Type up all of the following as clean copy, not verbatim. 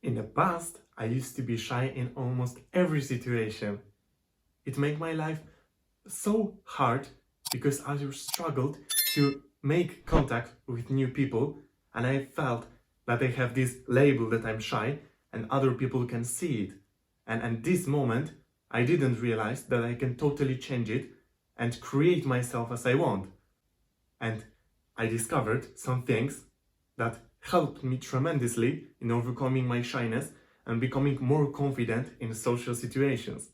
In the past, I used to be shy in almost every situation. It made my life so hard because I struggled to make contact with new people, and I felt that I have this label that I'm shy and other people can see it. And at this moment, I didn't realize that I can totally change it and create myself as I want. And I discovered some things that helped me tremendously in overcoming my shyness and becoming more confident in social situations.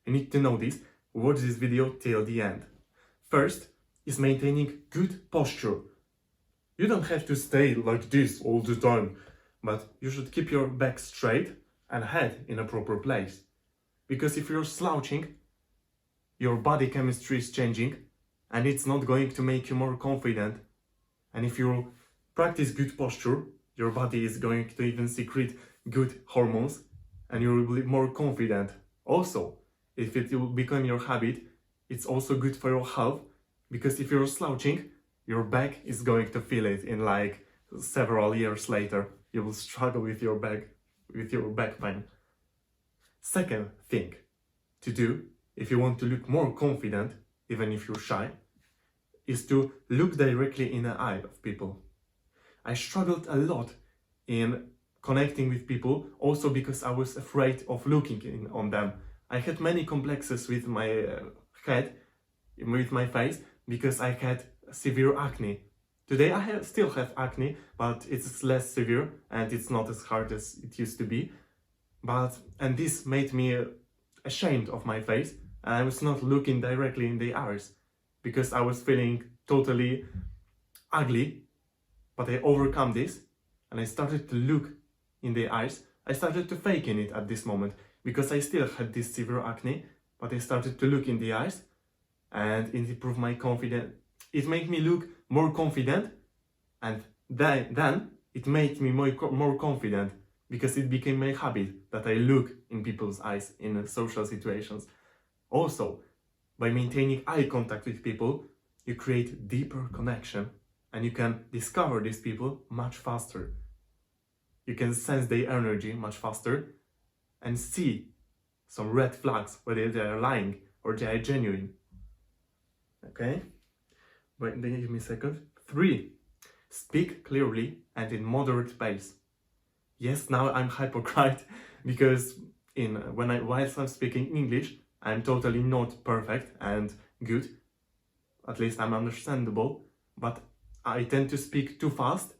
You need to know this, watch this video till the end. First is maintaining good posture. You don't have to stay like this all the time, but you should keep your back straight and head in a proper place. Because if you're slouching, your body chemistry is changing and it's not going to make you more confident. And if you practice good posture, your body is going to even secrete good hormones and you will be more confident. Also, if it will become your habit, it's also good for your health, because if you're slouching, your back is going to feel it in like several years later. You will struggle with your back pain. Second thing to do if you want to look more confident, even if you're shy, is to look directly in the eye of people. I struggled a lot in connecting with people, also because I was afraid of looking on them. I had many complexes with my head, with my face, because I had severe acne. Today I still have acne, but it's less severe and it's not as hard as it used to be. And this made me ashamed of my face, and I was not looking directly in the eyes because I was feeling totally ugly. But I overcome this and I started to look in the eyes. I started to fake in it at this moment because I still had this severe acne, but I started to look in the eyes and it improved my confidence. It made me look more confident, and then it made me more confident because it became my habit that I look in people's eyes in social situations. Also, by maintaining eye contact with people, you create deeper connection and you can discover these people much faster. You can sense their energy much faster and see some red flags, whether they are lying or they are genuine. Okay? Wait, then give me a second. 3. Speak clearly and in moderate pace. Yes, now I'm hypocrite because whilst I'm speaking English, I'm totally not perfect and good. At least I'm understandable, but I tend to speak too fast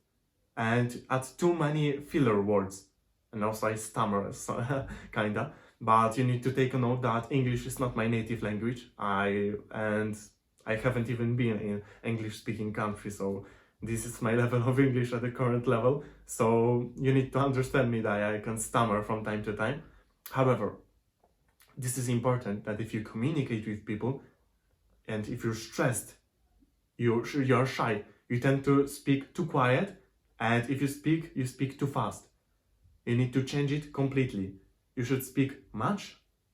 and add too many filler words. And also I stammer, so, kinda. But you need to take a note that English is not my native language. I haven't even been in English-speaking country, so this is my level of English at the current level. So you need to understand me that I can stammer from time to time. However, this is important that if you communicate with people and if you're stressed, you're shy, you tend to speak too quiet, and if you speak too fast. You need to change it completely. You should speak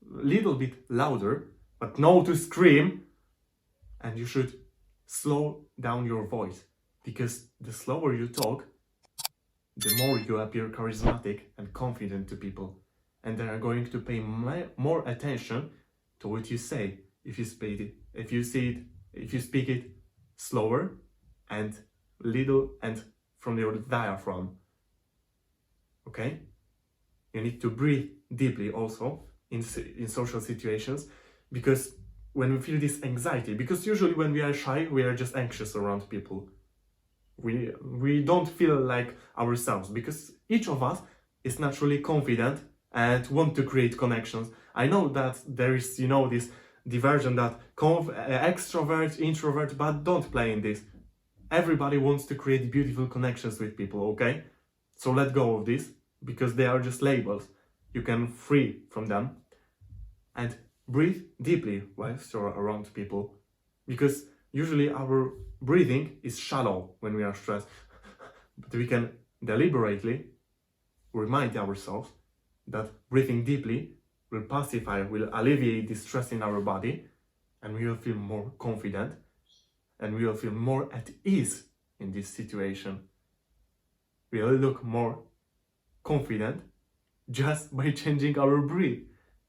little bit louder, but no to scream, and you should slow down your voice, because the slower you talk, the more you appear charismatic and confident to people, and they are going to pay more attention to what you say if you speak it slower and little and from your diaphragm. Okay? You need to breathe deeply also in social situations, because when we feel this anxiety, because usually when we are shy, we are just anxious around people. We don't feel like ourselves, because each of us is naturally confident and want to create connections. I know that there is, this diversion that extrovert, introvert, but don't play in this. Everybody wants to create beautiful connections with people, okay? So let go of this, because they are just labels. You can free from them and breathe deeply whilst you're around people, because usually our breathing is shallow when we are stressed. But we can deliberately remind ourselves that breathing deeply will will alleviate the stress in our body, and we will feel more confident and we will feel more at ease in this situation. We will look more confident just by changing our breath.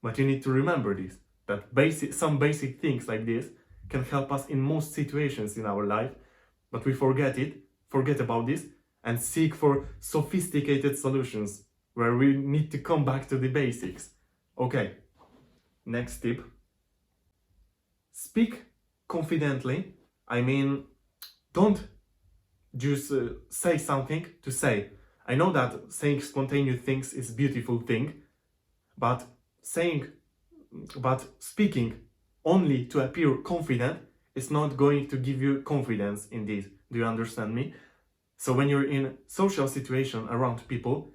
But you need to remember this, that some basic things like this can help us in most situations in our life, but we forget about this, and seek for sophisticated solutions where we need to come back to the basics. Okay, next tip. Speak confidently. I mean, don't just say something to say. I know that saying spontaneous things is a beautiful thing, but speaking only to appear confident is not going to give you confidence indeed. Do you understand me? So when you're in social situation around people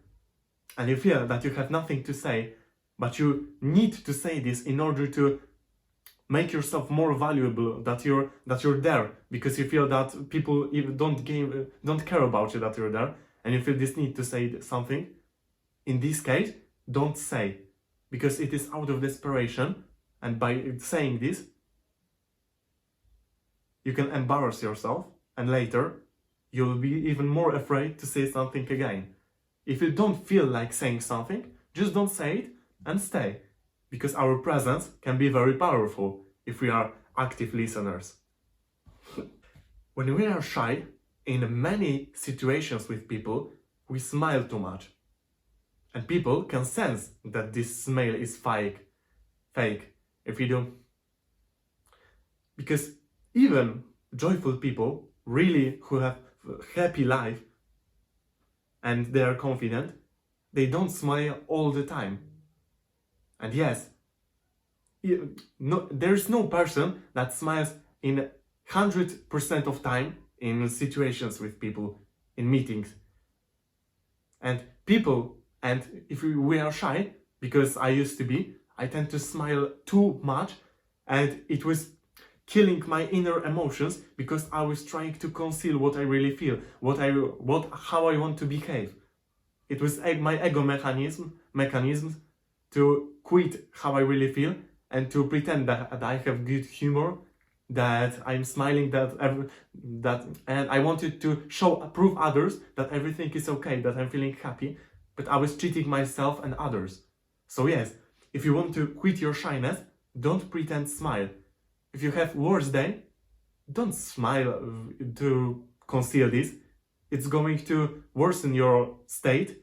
and you feel that you have nothing to say, but you need to say this in order to make yourself more valuable, that you're there because you feel that people even don't care about you, that you're there, and you feel this need to say something, in this case, don't say, because it is out of desperation, and by saying this, you can embarrass yourself, and later, you'll be even more afraid to say something again. If you don't feel like saying something, just don't say it and stay, because our presence can be very powerful if we are active listeners. When we are shy, in many situations with people, we smile too much. And people can sense that this smile is fake if you do. Because even joyful people, really who have a happy life and they are confident, they don't smile all the time. And yes, there's no person that smiles in 100% of time in situations with people, in meetings. And if we are shy, because I used to be, I tend to smile too much, and it was killing my inner emotions because I was trying to conceal what I really feel, how I want to behave. It was my ego mechanism to quit how I really feel and to pretend that I have good humor, that I'm smiling, and I wanted to prove others that everything is okay, that I'm feeling happy, but I was cheating myself and others. So yes, if you want to quit your shyness, don't pretend smile. If you have worse day, don't smile to conceal this. It's going to worsen your state.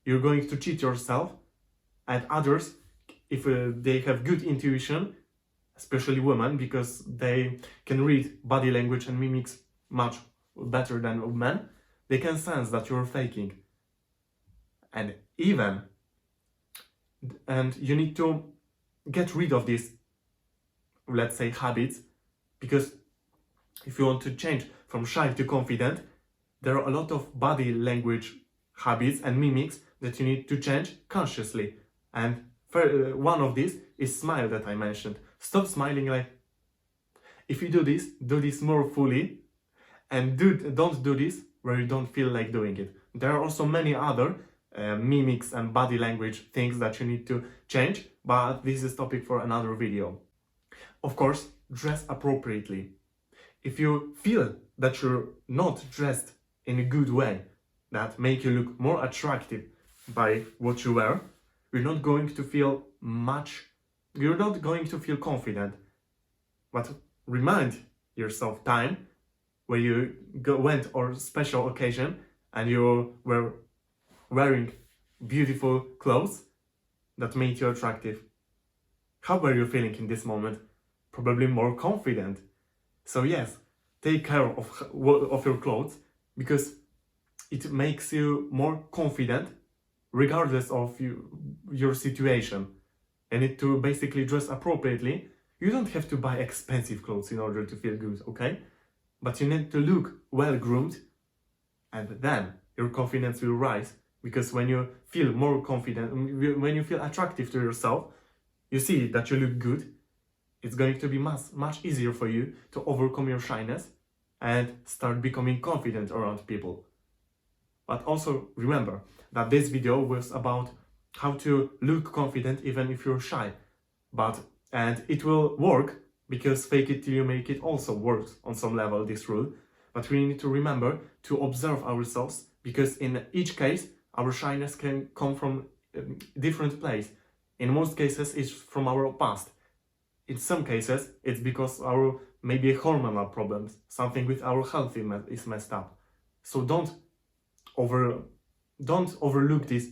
You're going to cheat yourself and others. If they have good intuition, especially women, because they can read body language and mimics much better than men, they can sense that you're faking. And you need to get rid of these, let's say, habits, because if you want to change from shy to confident, there are a lot of body language habits and mimics that you need to change consciously. And one of these is smile that I mentioned. Stop smiling like, if you do this more fully, and don't do this where you don't feel like doing it. There are also many other mimics and body language things that you need to change, but this is topic for another video. Of course, dress appropriately. If you feel that you're not dressed in a good way that make you look more attractive by what you wear, you're not going to feel confident. But remind yourself time where you went on a special occasion and you were wearing beautiful clothes that made you attractive. How were you feeling in this moment? Probably more confident. So yes, take care of your clothes, because it makes you more confident regardless of your situation. And to basically dress appropriately, you don't have to buy expensive clothes in order to feel good, okay? But you need to look well groomed, and then your confidence will rise, because when you feel more confident, when you feel attractive to yourself, you see that you look good, it's going to be much easier for you to overcome your shyness and start becoming confident around people. But also remember that this video was about how to look confident even if you're shy. And it will work, because fake it till you make it also works on some level, this rule. But we need to remember to observe ourselves, because in each case, our shyness can come from different place. In most cases, it's from our past. In some cases, it's because our maybe hormonal problems, something with our health is messed up. So don't overlook this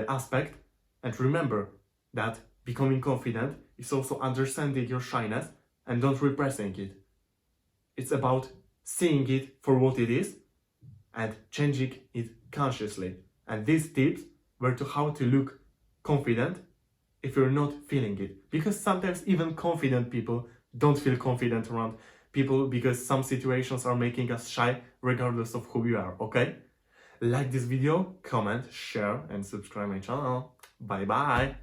aspect, and remember that becoming confident is also understanding your shyness and don't repressing it. It's about seeing it for what it is and changing it consciously. And these tips were to how to look confident if you're not feeling it. Because sometimes even confident people don't feel confident around people because some situations are making us shy regardless of who we are, okay? Like this video, comment, share and subscribe my channel. Bye bye!